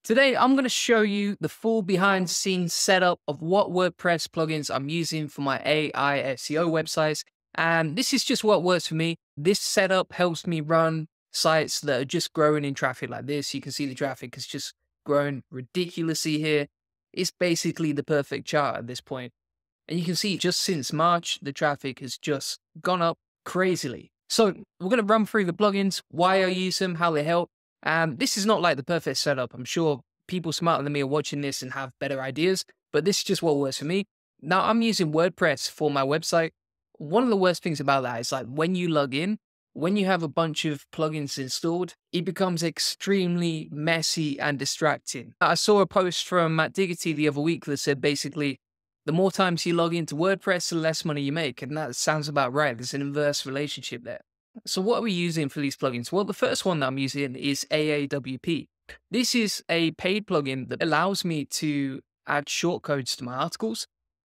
Today, I'm going to show you the full behind the scenes setup of what WordPress plugins I'm using for my AI SEO websites. And this is just what works for me. This setup helps me run sites that are just growing in traffic like this. You can see the traffic has just grown ridiculously here. It's basically the perfect chart at this point. And you can see just since March, the traffic has just gone up crazily. So we're going to run through the plugins, why I use them, how they help. And this is not like the perfect setup. I'm sure people smarter than me are watching this and have better ideas, but this is just what works for me. Now I'm using WordPress for my website. One of the worst things about that is like when you log in, when you have a bunch of plugins installed, it becomes extremely messy and distracting. I saw a post from Matt Diggity the other week that said basically, the more times you log into WordPress, the less money you make. And that sounds about right. There's an inverse relationship there. So what are we using for these plugins? Well, the first one that I'm using is Aawp. This is a paid plugin that allows me to add shortcodes to my articles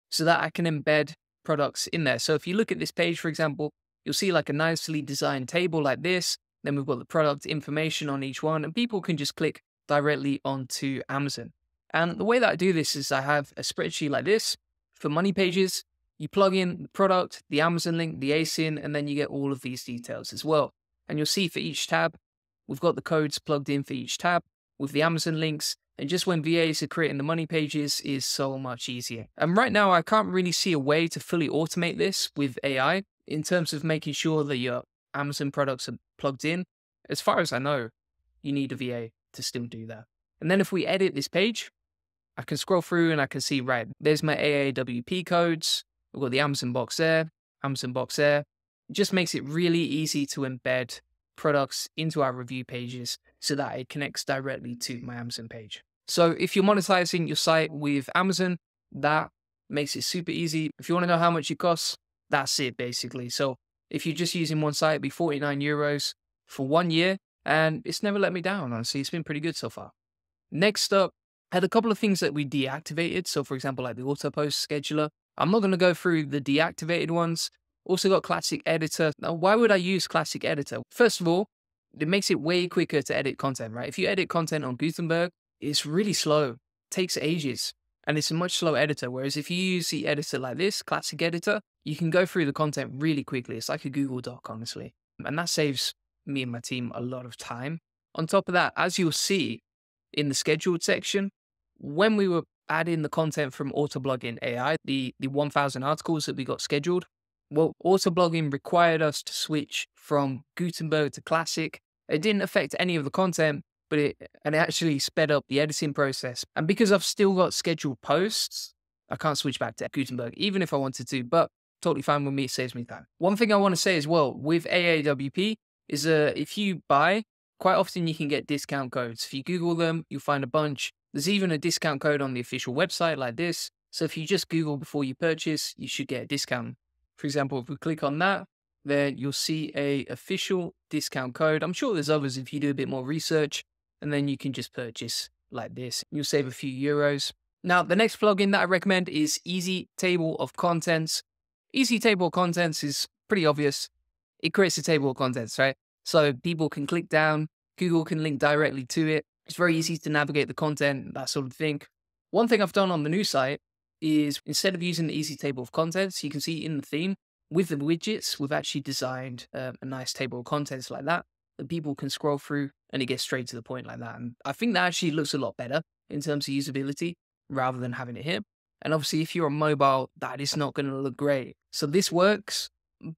so that I can embed products in there. So if you look at this page, for example, you'll see like a nicely designed table like this. Then we've got the product information on each one, and people can just click directly onto Amazon. And the way that I do this is I have a spreadsheet like this for money pages. You plug in the product, the Amazon link, the ASIN, and then you get all of these details as well. And you'll see for each tab, we've got the codes plugged in for each tab with the Amazon links. And just when VAs are creating the money pages is so much easier. And right now, I can't really see a way to fully automate this with AI in terms of making sure that your Amazon products are plugged in. As far as I know, you need a VA to still do that. And then if we edit this page, I can scroll through and I can see, right, there's my Aawp codes. We've got the Amazon box there, Amazon box there. It just makes it really easy to embed products into our review pages so that it connects directly to my Amazon page. So if you're monetizing your site with Amazon, that makes it super easy. If you want to know how much it costs, that's it basically. So if you're just using one site, it'd be 49 euros for 1 year, and it's never let me down. Honestly, it's been pretty good so far. Next up, I had a couple of things that we deactivated. So for example, like the auto post scheduler. I'm not going to go through the deactivated ones. Also got Classic Editor. Now, why would I use Classic Editor? First of all, it makes it way quicker to edit content, right? If you edit content on Gutenberg, it's really slow. It takes ages. And it's a much slower editor. Whereas if you use the editor like this, Classic Editor, you can go through the content really quickly. It's like a Google Doc, honestly. And that saves me and my team a lot of time. On top of that, as you'll see in the scheduled section, when we were adding the content from Autoblogging AI, the 1,000 articles that we got scheduled, well, Autoblogging required us to switch from Gutenberg to Classic. It didn't affect any of the content, but it actually sped up the editing process. And because I've still got scheduled posts, I can't switch back to Gutenberg, even if I wanted to, but totally fine with me, it saves me time. One thing I want to say as well with Aawp is if you buy, quite often you can get discount codes. If you Google them, you'll find a bunch. There's even a discount code on the official website like this. So if you just Google before you purchase, you should get a discount. For example, if we click on that, then you'll see a official discount code. I'm sure there's others if you do a bit more research, and then you can just purchase like this. You'll save a few euros. Now, the next plugin that I recommend is Easy Table of Contents. Easy Table of Contents is pretty obvious. It creates a table of contents, right? So people can click down, Google can link directly to it. It's very easy to navigate the content, that sort of thing. One thing I've done on the new site is instead of using the Easy Table of Contents, you can see in the theme, with the widgets, we've actually designed a nice table of contents like that people can scroll through and it gets straight to the point like that. And I think that actually looks a lot better in terms of usability rather than having it here. And obviously, if you're on mobile, that is not going to look great. So this works,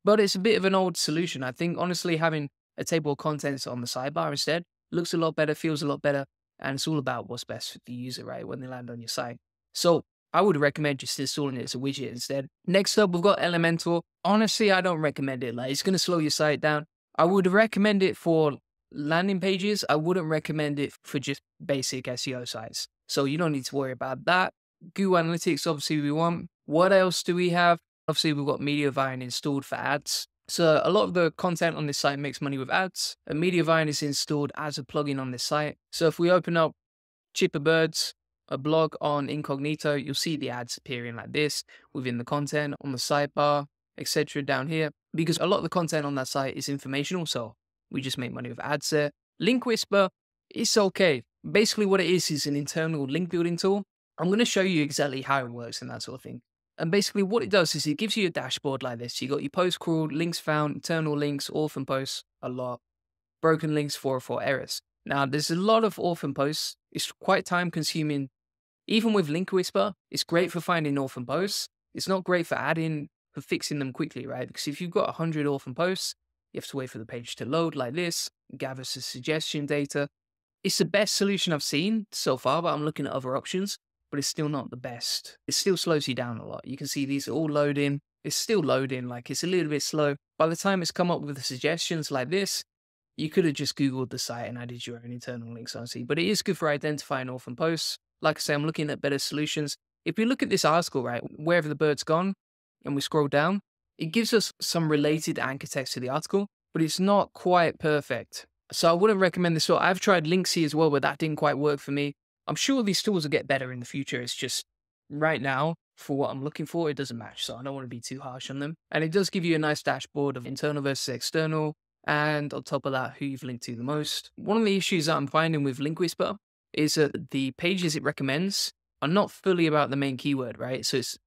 but it's a bit of an old solution. I think, honestly, having a table of contents on the sidebar instead looks a lot better, feels a lot better, and it's all about what's best for the user, right, when they land on your site. So I would recommend just installing it as a widget instead. Next up, we've got Elementor. Honestly, I don't recommend it. Like, it's going to slow your site down. I would recommend it for landing pages. I wouldn't recommend it for just basic SEO sites. So you don't need to worry about that. Google Analytics, obviously, we want. What else do we have? Obviously, we've got Mediavine installed for ads. So a lot of the content on this site makes money with ads. And Mediavine is installed as a plugin on this site. So if we open up Chipper Birds, a blog on incognito, you'll see the ads appearing like this within the content on the sidebar, etc. down here. Because a lot of the content on that site is informational, so we just make money with ads there. Link Whisper, it's okay. Basically what it is an internal link building tool. I'm going to show you exactly how it works and that sort of thing. And basically what it does is it gives you a dashboard like this. You got your post crawled, links found, internal links, orphan posts, a lot, broken links, 404 errors. Now there's a lot of orphan posts. It's quite time consuming. Even with Link Whisper, it's great for finding orphan posts. It's not great for fixing them quickly, right? Because if you've got 100 orphan posts, you have to wait for the page to load like this, gather some suggestion data. It's the best solution I've seen so far, but I'm looking at other options, but it's still not the best. It still slows you down a lot. You can see these are all loading. It's still loading, like it's a little bit slow. By the time it's come up with the suggestions like this, you could have just Googled the site and added your own internal links, honestly. But it is good for identifying orphan posts. Like I say, I'm looking at better solutions. If we look at this article, right, wherever the bird's gone, and we scroll down, it gives us some related anchor text to the article, but it's not quite perfect. So I wouldn't recommend this. So I've tried Linksy as well, but that didn't quite work for me. I'm sure these tools will get better in the future. It's just right now, for what I'm looking for, it doesn't match. So I don't want to be too harsh on them. And it does give you a nice dashboard of internal versus external. And on top of that, who you've linked to the most. One of the issues that I'm finding with Link Whisper is that the pages it recommends are not fully about the main keyword, right? So it's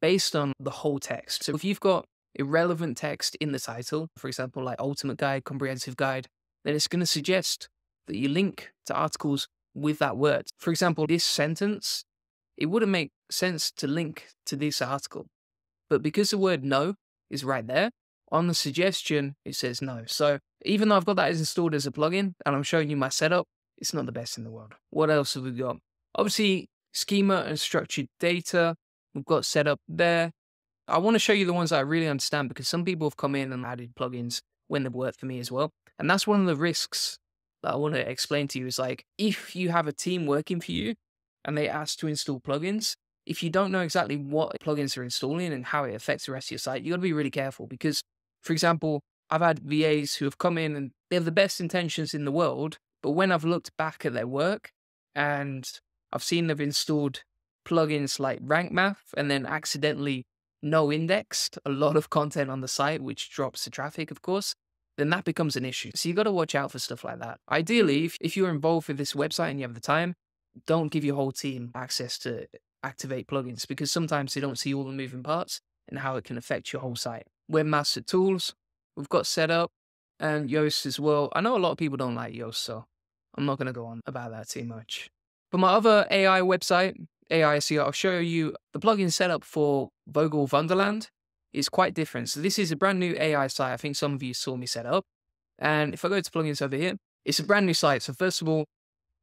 based on the whole text. So if you've got irrelevant text in the title, for example, like ultimate guide, comprehensive guide, then it's going to suggest that you link to articles with that word. For example, this sentence, it wouldn't make sense to link to this article. But because the word no is right there, on the suggestion, it says no. So even though I've got that installed as a plugin and I'm showing you my setup, it's not the best in the world. What else have we got? Obviously, schema and structured data, we've got set up there. I want to show you the ones that I really understand because some people have come in and added plugins when they've worked for me as well. And that's one of the risks that I want to explain to you is like, if you have a team working for you and they ask to install plugins, if you don't know exactly what plugins they're installing and how it affects the rest of your site, you got to be really careful because, for example, I've had VAs who have come in and they have the best intentions in the world, but when I've looked back at their work and I've seen they've installed plugins like Rank Math and then accidentally no indexed a lot of content on the site, which drops the traffic, of course, then that becomes an issue. So you got to watch out for stuff like that. Ideally, if you're involved with this website and you have the time, don't give your whole team access to activate plugins because sometimes they don't see all the moving parts and how it can affect your whole site. Webmaster Tools, we've got set up, and Yoast as well. I know a lot of people don't like Yoast, so I'm not going to go on about that too much. For my other AI website, AI SEO, I'll show you the plugin setup for Vogel Wonderland is quite different. So this is a brand new AI site. I think some of you saw me set up. And if I go to plugins over here, it's a brand new site. So first of all,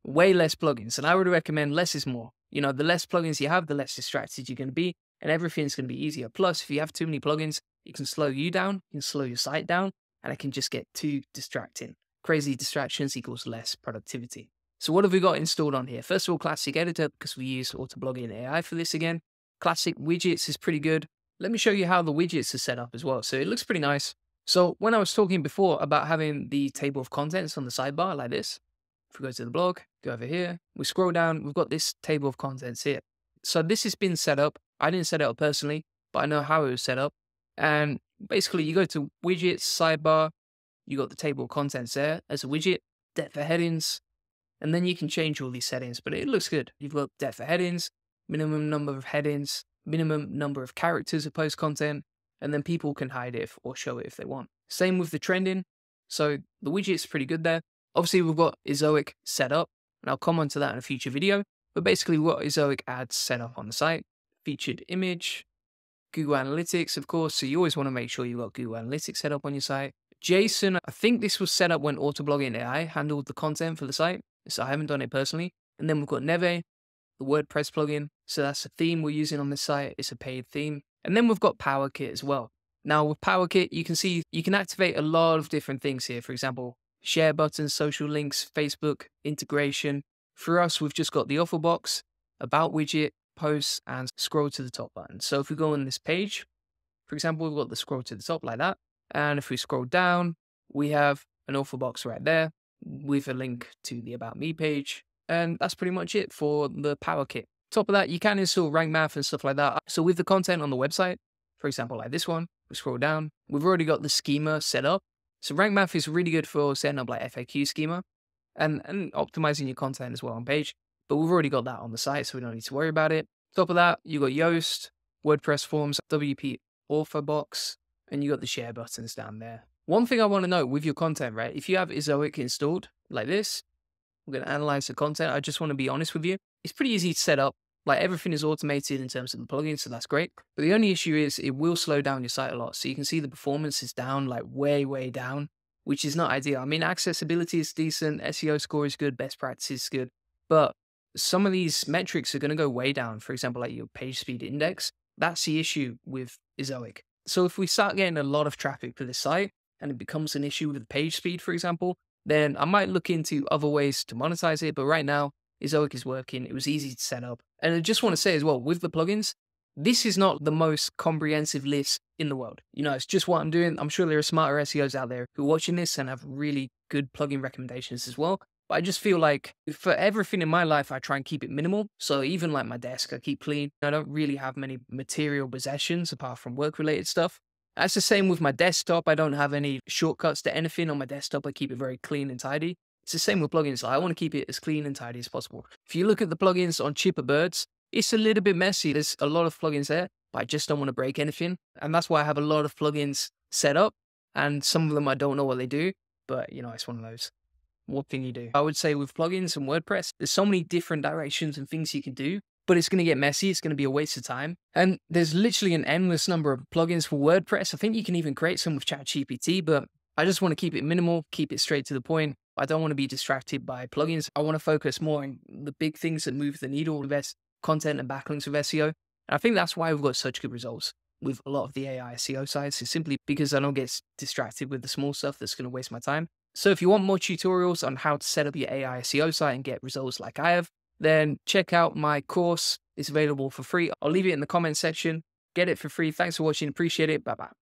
way less plugins. And I would recommend less is more. You know, the less plugins you have, the less distracted you're going to be, and everything's going to be easier. Plus, if you have too many plugins, it can slow you down, it can slow your site down, and it can just get too distracting. Crazy distractions equals less productivity. So what have we got installed on here? First of all, Classic Editor, because we use Autoblogging AI for this again. Classic Widgets is pretty good. Let me show you how the widgets are set up as well. So it looks pretty nice. So when I was talking before about having the table of contents on the sidebar like this, if we go to the blog, go over here, we scroll down, we've got this table of contents here. So this has been set up. I didn't set it up personally, but I know how it was set up. And basically you go to widgets, sidebar, you got the table of contents there as a widget, depth of headings, and then you can change all these settings, but it looks good. You've got depth of headings, minimum number of headings, minimum number of characters of post content, and then people can hide it or show it if they want. Same with the trending. So the widget's pretty good there. Obviously, we've got Ezoic set up, and I'll come on to that in a future video. But basically, we've got Ezoic ads set up on the site. Featured image, Google Analytics, of course. So you always want to make sure you've got Google Analytics set up on your site. JSON, I think this was set up when Autoblogging AI handled the content for the site. So I haven't done it personally. And then we've got Neve, the WordPress plugin. So that's a theme we're using on this site. It's a paid theme. And then we've got PowerKit as well. Now with PowerKit, you can see you can activate a lot of different things here. For example, share buttons, social links, Facebook, integration. For us, we've just got the offer box, about widget, posts, and scroll to the top button. So if we go on this page, for example, we've got the scroll to the top like that. And if we scroll down, we have an offer box right there with a link to the About Me page. And that's pretty much it for the PowerKit. Top of that, you can install rank math and stuff like that. So with the content on the website, for example, like this one, we scroll down, we've already got the schema set up. So rank math is really good for setting up like FAQ schema. and optimizing your content as well on page. But we've already got that on the site, so we don't need to worry about it. Top of that, you got Yoast, WordPress forms, WP author box, and you got the share buttons down there. One thing I want to know with your content, right? If you have Aawp installed like this, we're going to analyze the content. I just want to be honest with you. It's pretty easy to set up. Like everything is automated in terms of the plugins, so that's great. But the only issue is it will slow down your site a lot. So you can see the performance is down, like way, way down, which is not ideal. I mean, accessibility is decent, SEO score is good, best practice is good. But some of these metrics are going to go way down. For example, like your page speed index. That's the issue with Aawp. So if we start getting a lot of traffic to this site and it becomes an issue with page speed, for example, then I might look into other ways to monetize it. But right now, Aawp is working. It was easy to set up. And I just want to say as well, with the plugins, this is not the most comprehensive list in the world. You know, it's just what I'm doing. I'm sure there are smarter SEOs out there who are watching this and have really good plugin recommendations as well. But I just feel like for everything in my life, I try and keep it minimal. So even like my desk, I keep clean. I don't really have many material possessions apart from work-related stuff. That's the same with my desktop. I don't have any shortcuts to anything on my desktop. I keep it very clean and tidy. It's the same with plugins. I want to keep it as clean and tidy as possible. If you look at the plugins on Chipper Birds, it's a little bit messy. There's a lot of plugins there, but I just don't want to break anything. And that's why I have a lot of plugins set up. And some of them I don't know what they do, but you know, it's one of those. What can you do? I would say with plugins and WordPress, there's so many different directions and things you can do, but it's going to get messy. It's going to be a waste of time. And there's literally an endless number of plugins for WordPress. I think you can even create some with ChatGPT, but I just want to keep it minimal, keep it straight to the point. I don't want to be distracted by plugins. I want to focus more on the big things that move the needle with content and backlinks with SEO. And I think that's why we've got such good results with a lot of the AI SEO sites. It's simply because I don't get distracted with the small stuff that's going to waste my time. So if you want more tutorials on how to set up your AI SEO site and get results like I have, then check out my course. It's available for free. I'll leave it in the comment section. Get it for free. Thanks for watching. Appreciate it. Bye-bye.